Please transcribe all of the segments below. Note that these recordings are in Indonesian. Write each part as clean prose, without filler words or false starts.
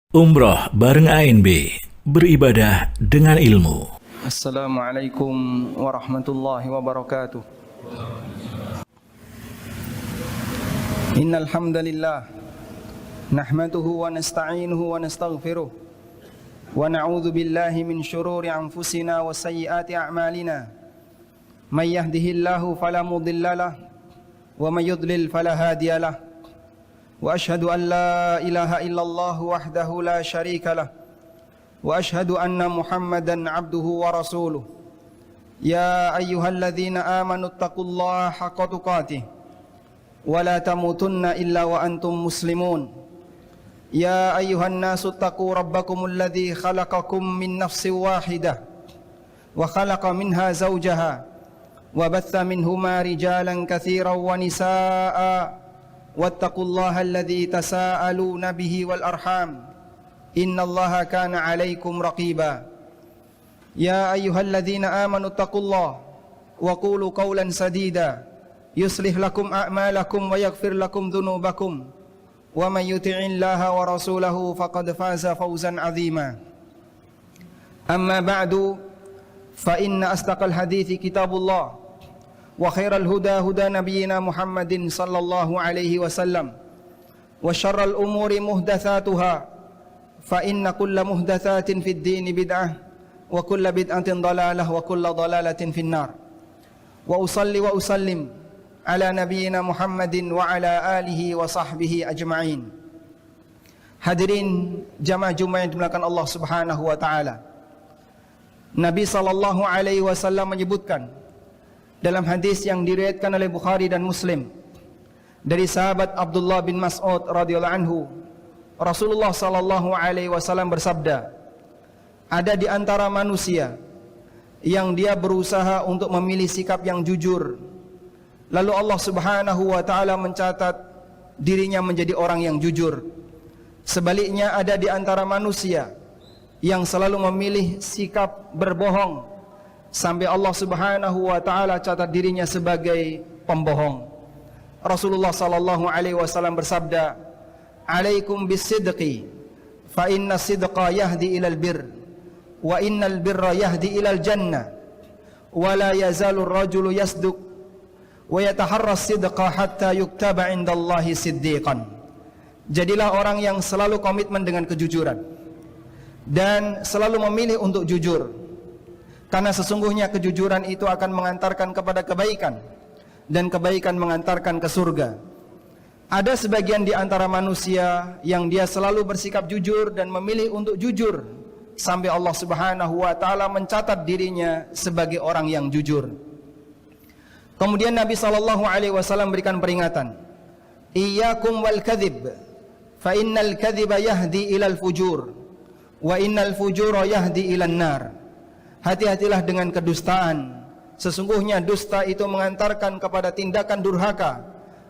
Umroh bareng ANB, beribadah dengan ilmu. Assalamualaikum warahmatullahi wabarakatuh. Innal hamdalillah nahmaduhu wa nasta'inuhu wa nastaghfiruh wa na'udzu billahi min shururi anfusina wa sayyiati a'malina. May yahdihillahu fala mudilla lahu wa may yudlil fala hadiya lahu. Wa ashhadu an la ilaha illallah wahdahu la syarika lah. Wa ashhadu anna Muhammadan abduhu wa rasuluh. Ya ayyuhalladzina amanu taqullaha haqqa tuqatih wa la tamutunna illa wa antum muslimun. Ya ayyuhan nasu taqu rabbakumul ladzi khalaqakum min nafsin wahidah wa khalaqa minha zawjaha wa batha minhuma rijalan katsiran wa nisaa'a wattaqullaha alladzi tasaaluna bihi wal arham innallaha kana 'alaikum raqiba. Ya ayyuhalladzina amanu taqullaha wa qulu qawlan sadida yuslih lakum a'malakum wa yaghfir lakum dhunubakum wa may yuti'illaha wa rasulahu faqad faza fawzan 'azima. Amma ba'du fa inna asdaqal hadithi kitabullah wa khairal huda huda nabiyyina Muhammadin sallallahu alaihi wasallam wa syarral umuri muhdatsatuha fa inna kulla muhdatsatin fid dini bid'ah wa kulla bid'atin dalalah wa kulla dalalatin finnar. Wa usalli wa usallim ala nabiyyina Muhammadin wa ala alihi wa sahbihi ajma'in. Hadirin jamaah Jumat yang dimuliakan Allah Subhanahu wa taala. Nabi sallallahu alaihi wasallam menyebutkan dalam hadis yang diriwayatkan oleh Bukhari dan Muslim dari sahabat Abdullah bin Mas'ud radhiyallahu anhu, Rasulullah sallallahu alaihi wasallam bersabda, ada di antara manusia yang dia berusaha untuk memilih sikap yang jujur, lalu Allah Subhanahu wa taala mencatat dirinya menjadi orang yang jujur. Sebaliknya ada di antara manusia yang selalu memilih sikap berbohong, sampai Allah Subhanahu wa taala catat dirinya sebagai pembohong. Rasulullah sallallahu alaihi wasallam bersabda, "Alaikum bisidqi, fa inna sidqa yahdi ilal birr, wa innal birra yahdi ilal jannah, wa la yazalu ar-rajulu yasduq wa yataharra as-sidqa hatta yuktaba 'indallahi siddiqan." Jadilah orang yang selalu komitmen dengan kejujuran dan selalu memilih untuk jujur. Karena sesungguhnya kejujuran itu akan mengantarkan kepada kebaikan, dan kebaikan mengantarkan ke surga. Ada sebagian di antara manusia yang dia selalu bersikap jujur dan memilih untuk jujur, sampai Allah Subhanahu wa taala mencatat dirinya sebagai orang yang jujur. Kemudian Nabi sallallahu alaihi wasallam berikan peringatan, "Iyyakum wal kadzib, fa innal kadziba yahdi ilal fujur, wa innal fujura yahdi ilan nar." Hati-hatilah dengan kedustaan. Sesungguhnya dusta itu mengantarkan kepada tindakan durhaka,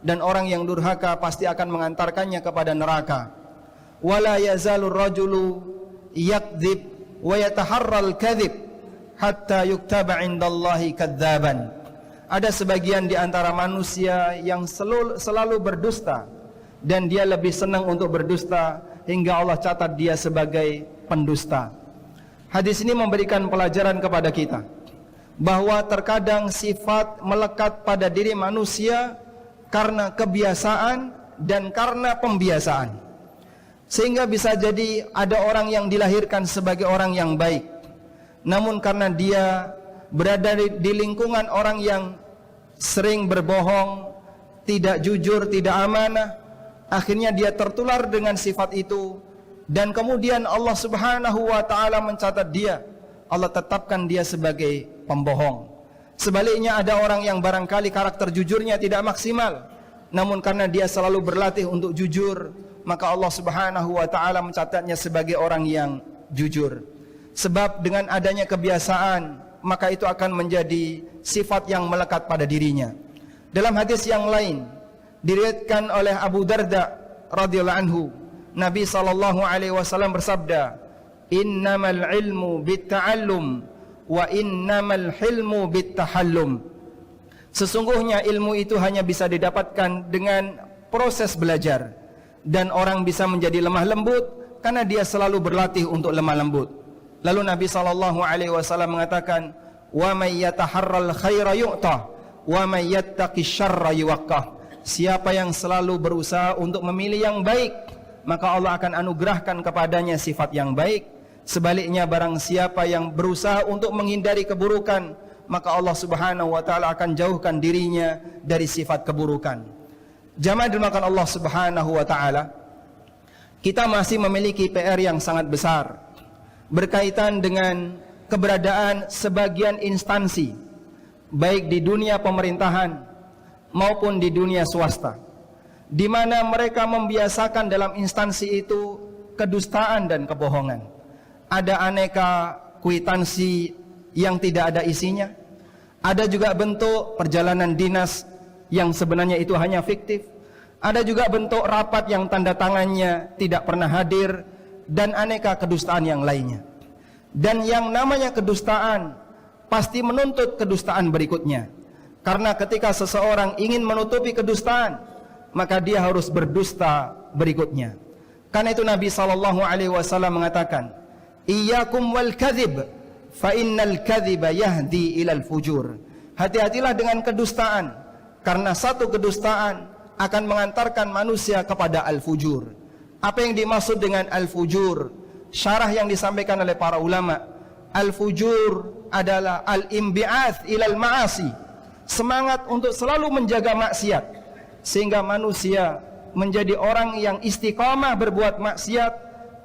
dan orang yang durhaka pasti akan mengantarkannya kepada neraka. Wala yazalur rajulu yakdzib wa yataharral kadzib hatta yuktaba 'indallahi kadzaban. Ada sebagian di antara manusia yang selalu berdusta, dan dia lebih senang untuk berdusta hingga Allah catat dia sebagai pendusta. Hadis ini memberikan pelajaran kepada kita bahwa terkadang sifat melekat pada diri manusia karena kebiasaan dan karena pembiasaan. Sehingga bisa jadi ada orang yang dilahirkan sebagai orang yang baik, namun karena dia berada di lingkungan orang yang sering berbohong, tidak jujur, tidak amanah, akhirnya dia tertular dengan sifat itu. Dan kemudian Allah Subhanahu wa taala mencatat dia, Allah tetapkan dia sebagai pembohong. Sebaliknya ada orang yang barangkali karakter jujurnya tidak maksimal, namun karena dia selalu berlatih untuk jujur, maka Allah Subhanahu wa taala mencatatnya sebagai orang yang jujur. Sebab dengan adanya kebiasaan, maka itu akan menjadi sifat yang melekat pada dirinya. Dalam hadis yang lain diriwayatkan oleh Abu Darda radhiyallahu anhu, Nabi sallallahu alaihi wasallam bersabda, "Innamal ilmu bitta'allum wa innamal hilmu bittahallum." Sesungguhnya ilmu itu hanya bisa didapatkan dengan proses belajar, dan orang bisa menjadi lemah lembut karena dia selalu berlatih untuk lemah lembut. Lalu Nabi SAW mengatakan, wa may yataharral khaira yu'ta wa may yattaqi syarra yuwaqqah. Siapa yang selalu berusaha untuk memilih yang baik, maka Allah akan anugerahkan kepadanya sifat yang baik. Sebaliknya barang siapa yang berusaha untuk menghindari keburukan, maka Allah Subhanahu wa taala akan jauhkan dirinya dari sifat keburukan. Jamaah dimuliakan Allah Subhanahu wa taala, kita masih memiliki PR yang sangat besar berkaitan dengan keberadaan sebagian instansi baik di dunia pemerintahan maupun di dunia swasta, di mana mereka membiasakan dalam instansi itu kedustaan dan kebohongan. Ada aneka kwitansi yang tidak ada isinya, ada juga bentuk perjalanan dinas yang sebenarnya itu hanya fiktif, ada juga bentuk rapat yang tanda tangannya tidak pernah hadir, dan aneka kedustaan yang lainnya. Dan yang namanya kedustaan pasti menuntut kedustaan berikutnya, karena ketika seseorang ingin menutupi kedustaan, maka dia harus berdusta berikutnya. Karena itu Nabi SAW mengatakan, iyyakum wal kadhib fa innal kadhiba yahdi ilal fujur. Hati-hatilah dengan kedustaan, karena satu kedustaan akan mengantarkan manusia kepada al-fujur. Apa yang dimaksud dengan al-fujur? Syarah yang disampaikan oleh para ulama, al-fujur adalah al-imbi'ath ilal ma'asi, semangat untuk selalu menjaga maksiat, sehingga manusia menjadi orang yang istiqamah berbuat maksiat.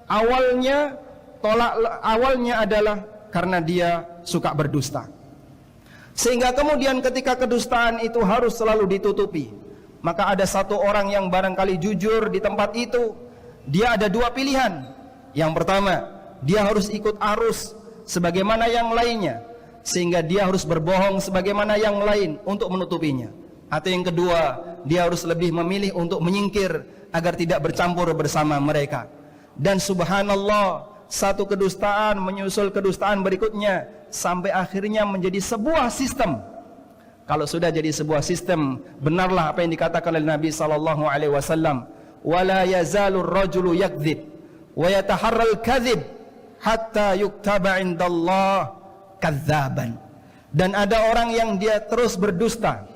Awalnya adalah karena dia suka berdusta, sehingga kemudian ketika kedustaan itu harus selalu ditutupi, maka ada satu orang yang barangkali jujur di tempat itu. Dia ada dua pilihan. Yang pertama, dia harus ikut arus sebagaimana yang lainnya, sehingga dia harus berbohong sebagaimana yang lain untuk menutupinya. Atau yang kedua, dia harus lebih memilih untuk menyingkir agar tidak bercampur bersama mereka. Dan subhanallah, satu kedustaan menyusul kedustaan berikutnya sampai akhirnya menjadi sebuah sistem. Kalau sudah jadi sebuah sistem, benarlah apa yang dikatakan oleh Nabi SAW, wala yazalur rajulu yakdzib wa yataharral kadzib hatta yuktaba indallah kadzaban. Dan ada orang yang dia terus berdusta.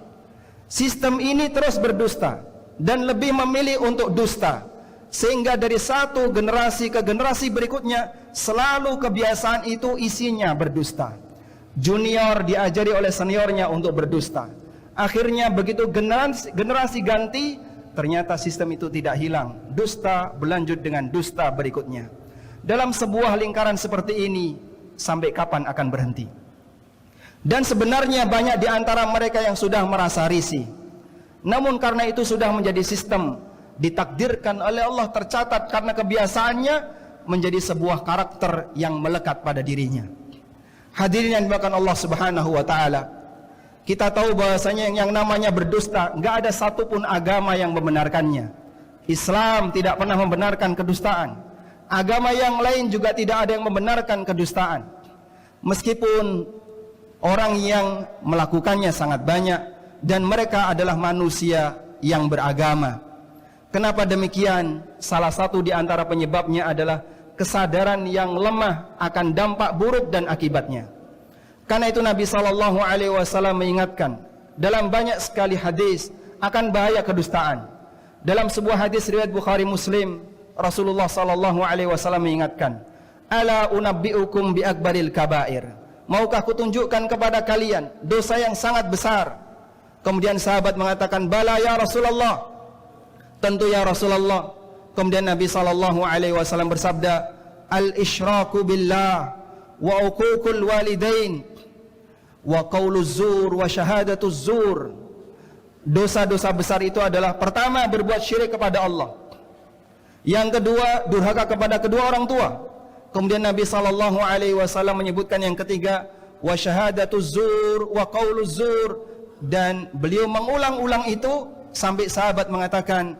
Sistem ini terus berdusta dan lebih memilih untuk dusta, sehingga dari satu generasi ke generasi berikutnya selalu kebiasaan itu isinya berdusta. Junior diajari oleh seniornya untuk berdusta. Akhirnya begitu generasi ganti, ternyata sistem itu tidak hilang. Dusta berlanjut dengan dusta berikutnya. Dalam sebuah lingkaran seperti ini, sampai kapan akan berhenti? Dan sebenarnya banyak di antara mereka yang sudah merasa risih. Namun karena itu sudah menjadi sistem, ditakdirkan oleh Allah, tercatat karena kebiasaannya menjadi sebuah karakter yang melekat pada dirinya. Hadirin yang dimuliakan Allah Subhanahu wa taala, kita tahu bahwasanya yang namanya berdusta enggak ada satupun agama yang membenarkannya. Islam tidak pernah membenarkan kedustaan. Agama yang lain juga tidak ada yang membenarkan kedustaan. Meskipun orang yang melakukannya sangat banyak dan mereka adalah manusia yang beragama. Kenapa demikian? Salah satu di antara penyebabnya adalah kesadaran yang lemah akan dampak buruk dan akibatnya. Karena itu Nabi SAW mengingatkan dalam banyak sekali hadis akan bahaya kedustaan. Dalam sebuah hadis riwayat Bukhari Muslim, Rasulullah SAW mengingatkan, ala unabbi'ukum bi akbaril kabair. Maukah kutunjukkan kepada kalian dosa yang sangat besar? Kemudian sahabat mengatakan, bala ya Rasulullah, tentu ya Rasulullah. Kemudian Nabi SAW bersabda, al-isyraku billah wa uququl walidain wa qauluz zur wa syahadatuz zur. Dosa-dosa besar itu adalah pertama berbuat syirik kepada Allah, yang kedua durhaka kepada kedua orang tua, kemudian Nabi SAW menyebutkan yang ketiga wa syahadatuz zur wa qauluz zur, dan beliau mengulang-ulang itu sampai sahabat mengatakan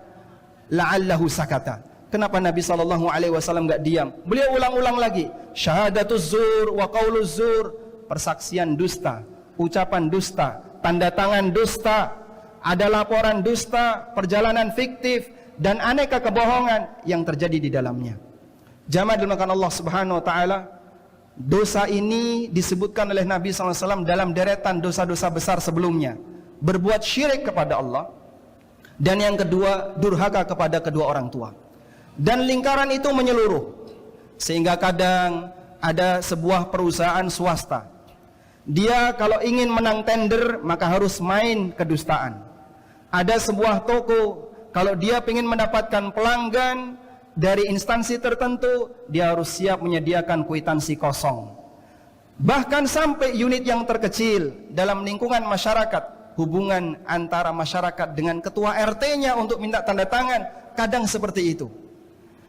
la'allahu sakata. Kenapa Nabi SAW enggak diam? Beliau ulang-ulang lagi, syahadatuz zur wa qauluz zur, persaksian dusta, ucapan dusta, tanda tangan dusta, ada laporan dusta, perjalanan fiktif, dan aneka kebohongan yang terjadi di dalamnya. Jamaah dimuliakan Allah Subhanahu wa taala, dosa ini disebutkan oleh Nabi SAW dalam deretan dosa-dosa besar sebelumnya. Berbuat syirik kepada Allah, dan yang kedua durhaka kepada kedua orang tua. Dan lingkaran itu menyeluruh, sehingga kadang ada sebuah perusahaan swasta, dia kalau ingin menang tender maka harus main kedustaan. Ada sebuah toko, kalau dia ingin mendapatkan pelanggan dari instansi tertentu, dia harus siap menyediakan kwitansi kosong. Bahkan sampai unit yang terkecil dalam lingkungan masyarakat, hubungan antara masyarakat dengan ketua RT-nya untuk minta tanda tangan, kadang seperti itu.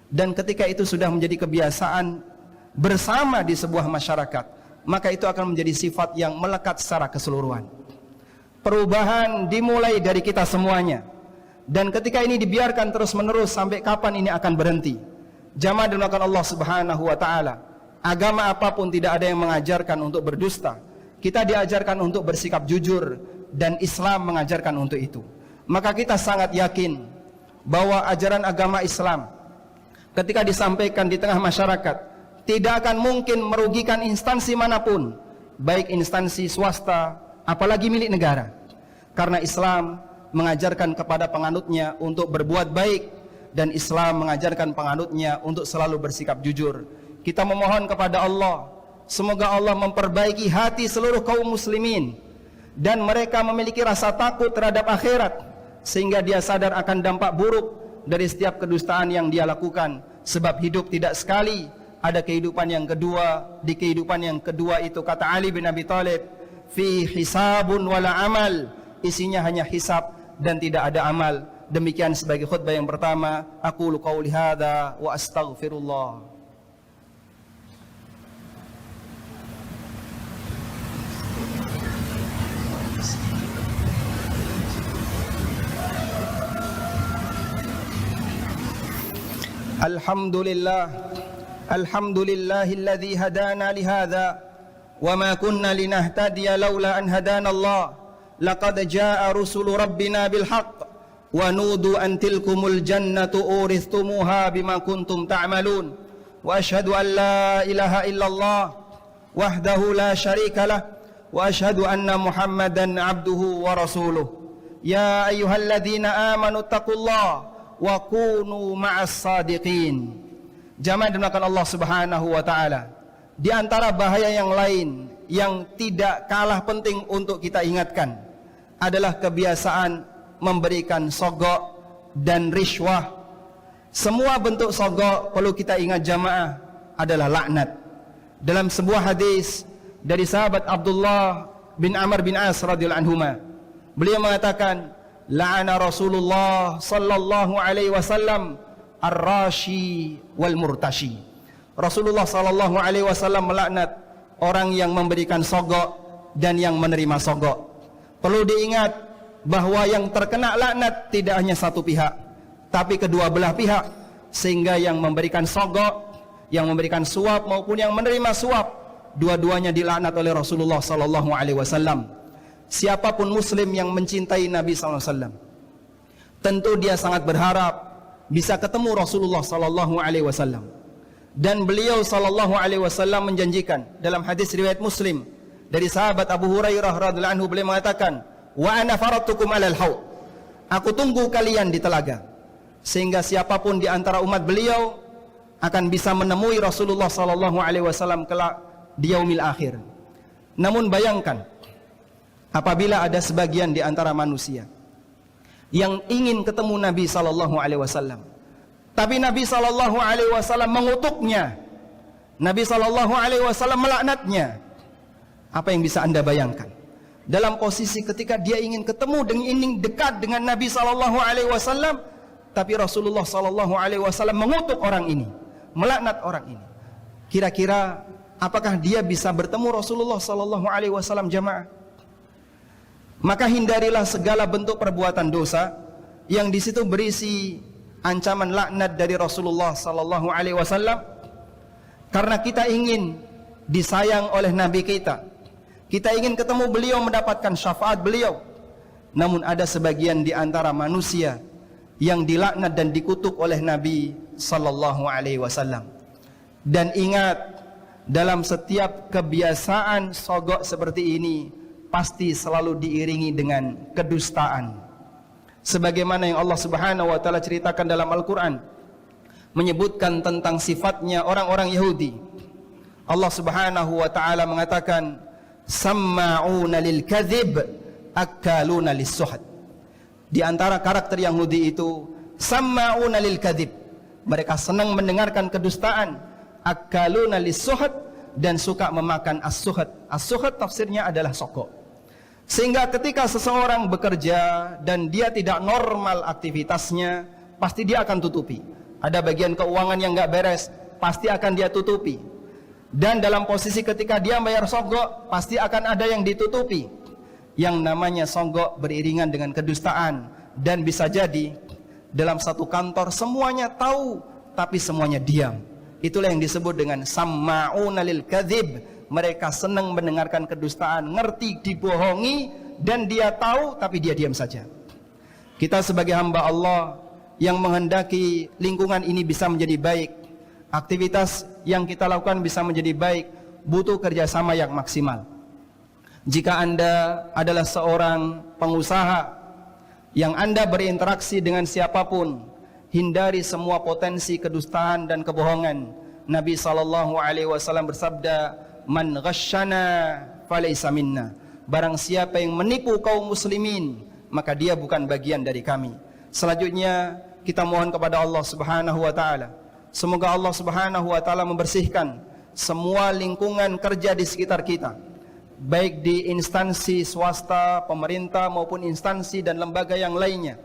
Dan ketika itu sudah menjadi kebiasaan bersama di sebuah masyarakat, maka itu akan menjadi sifat yang melekat secara keseluruhan. Perubahan dimulai dari kita semuanya. Dan ketika ini dibiarkan terus-menerus, sampai kapan ini akan berhenti? Jamaah dimuliakan Allah Subhanahu wa taala, agama apapun tidak ada yang mengajarkan untuk berdusta. Kita diajarkan untuk bersikap jujur, dan Islam mengajarkan untuk itu. Maka kita sangat yakin bahwa ajaran agama Islam ketika disampaikan di tengah masyarakat tidak akan mungkin merugikan instansi manapun, baik instansi swasta apalagi milik negara. Karena Islam mengajarkan kepada penganutnya untuk berbuat baik, dan Islam mengajarkan penganutnya untuk selalu bersikap jujur. Kita memohon kepada Allah, semoga Allah memperbaiki hati seluruh kaum muslimin, dan mereka memiliki rasa takut terhadap akhirat, sehingga dia sadar akan dampak buruk dari setiap kedustaan yang dia lakukan. Sebab hidup tidak sekali, ada kehidupan yang kedua. Di kehidupan yang kedua itu, kata Ali bin Abi Thalib, fi hisabun wala amal, isinya hanya hisab dan tidak ada amal. Demikian sebagai khutbah yang pertama. Aqulu qauli hadza wa astaghfirullah. Alhamdulillahilladzi hadana lihadza wa ma kunna linahtadiya laula an hadana Allah. Laqad jaa rusulu rabbina bil haqq wa nudu an tilkumul jannatu uristumuha bima kuntum ta'malun. Wa ashhadu an la ilaha illallah wahdahu la syarika lah, wa ashhadu anna Muhammadan abduhu wa rasuluh. Ya ayyuhalladzina amanu taqullaha wa kunu ma'as sadiqin. Jamaah dimuliakan Allah Subhanahu wa taala, di antara bahaya yang lain yang tidak kalah penting untuk kita ingatkan adalah kebiasaan memberikan sogok dan riswah. Semua bentuk sogok, perlu kita ingat jamaah, adalah laknat. Dalam sebuah hadis dari sahabat Abdullah bin Amr bin As radhiyallahu anhuma, beliau mengatakan, la'ana Rasulullah sallallahu alaihi wasallam ar-rashi wal murtashi. Rasulullah sallallahu alaihi wasallam melaknat orang yang memberikan sogok dan yang menerima sogok. Perlu diingat bahwa yang terkena laknat tidak hanya satu pihak, tapi kedua belah pihak. Sehingga yang memberikan sogok, yang memberikan suap maupun yang menerima suap, dua-duanya dilaknat oleh Rasulullah sallallahu alaihi wasallam. Siapapun muslim yang mencintai Nabi SAW, tentu dia sangat berharap bisa ketemu Rasulullah SAW. Dan beliau SAW menjanjikan dalam hadis riwayat Muslim dari sahabat Abu Hurairah radhiyallahu anhu, beliau mengatakan, wa ana faratukum alal haud, aku tunggu kalian di telaga. Sehingga siapapun di antara umat beliau akan bisa menemui Rasulullah SAW kelak di yaumil akhir. Namun bayangkan, apabila ada sebagian di antara manusia yang ingin ketemu Nabi SAW, tapi Nabi SAW mengutuknya, Nabi SAW melaknatnya, apa yang bisa anda bayangkan? Dalam posisi ketika dia ingin ketemu dan ingin dekat dengan Nabi SAW, tapi Rasulullah SAW mengutuk orang ini, melaknat orang ini. Kira-kira apakah dia bisa bertemu Rasulullah SAW, jamaah? Maka hindarilah segala bentuk perbuatan dosa yang di situ berisi ancaman laknat dari Rasulullah sallallahu alaihi wasallam, karena kita ingin disayang oleh Nabi kita. Kita ingin ketemu beliau, mendapatkan syafaat beliau. Namun ada sebagian di antara manusia yang dilaknat dan dikutuk oleh Nabi sallallahu alaihi wasallam. Dan ingat, dalam setiap kebiasaan sogok seperti ini pasti selalu diiringi dengan kedustaan. Sebagaimana yang Allah Subhanahu wa taala ceritakan dalam Al-Qur'an, menyebutkan tentang sifatnya orang-orang Yahudi. Allah Subhanahu wa taala mengatakan, samma'una lil kadzib akaluna lis-suhd. Di antara karakter Yahudi itu, samma'una lil kadzib, mereka senang mendengarkan kedustaan, akaluna lis-suhd, dan suka memakan as-suhd. As-suhd tafsirnya adalah sogok. Sehingga ketika seseorang bekerja dan dia tidak normal aktivitasnya, pasti dia akan tutupi. Ada bagian keuangan yang nggak beres, pasti akan dia tutupi. Dan dalam posisi ketika dia bayar sogok, pasti akan ada yang ditutupi. Yang namanya sogok beriringan dengan kedustaan. Dan bisa jadi dalam satu kantor semuanya tahu, tapi semuanya diam. Itulah yang disebut dengan samma'una lil kadzib. Mereka senang mendengarkan kedustaan, ngerti dibohongi, dan dia tahu tapi dia diam saja. Kita sebagai hamba Allah yang menghendaki lingkungan ini bisa menjadi baik, aktivitas yang kita lakukan bisa menjadi baik, butuh kerjasama yang maksimal. Jika Anda adalah seorang pengusaha yang Anda berinteraksi dengan siapapun, hindari semua potensi kedustaan dan kebohongan. Nabi SAW bersabda, man ghasyana falaysa minna. Barang siapa yang menipu kaum muslimin, maka dia bukan bagian dari kami. Selanjutnya kita mohon kepada Allah Subhanahu wa taala, semoga Allah Subhanahu wa taala membersihkan semua lingkungan kerja di sekitar kita, baik di instansi swasta, pemerintah maupun instansi dan lembaga yang lainnya,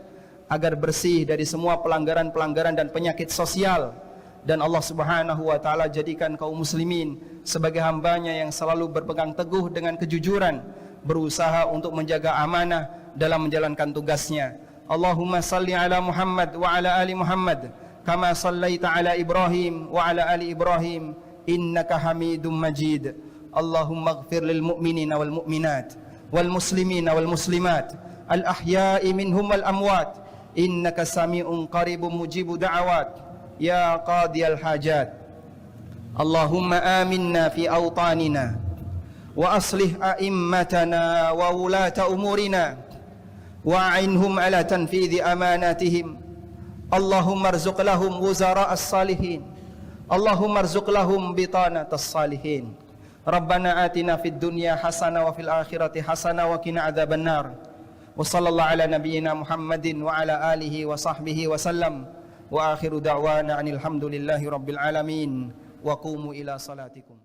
agar bersih dari semua pelanggaran-pelanggaran dan penyakit sosial. Dan Allah Subhanahu wa taala jadikan kaum muslimin sebagai hambanya yang selalu berpegang teguh dengan kejujuran, berusaha untuk menjaga amanah dalam menjalankan tugasnya. Allahumma salli ala Muhammad wa ala ali Muhammad kama sallaita ala Ibrahim wa ala ali Ibrahim innaka Hamidum Majid. Allahumma ighfir lil mu'minina wal mu'minat wal muslimina wal muslimat al ahya'i minhum wal amwat innaka sami'un qaribun mujibud da'awat ya qadiyal hajat. Allahumma aminna fi awtanina wa aslih a'immatana wa wulata umurina wa'inhum ala tanfidhi amanatihim. Allahumma arzuq lahum wuzara as-salihin. Allahumma arzuq lahum bitanat as-salihin. Rabbana atina fid dunya hasanah wa fil akhirati hasanah wa qina adzaban nar. Wa sallallahu ala nabiyyina Muhammadin wa ala alihi wa sahbihi wa sallam. Wa akhiru da'wana anil hamdulillahi rabbil alamin. Wa qumu ila salatikum.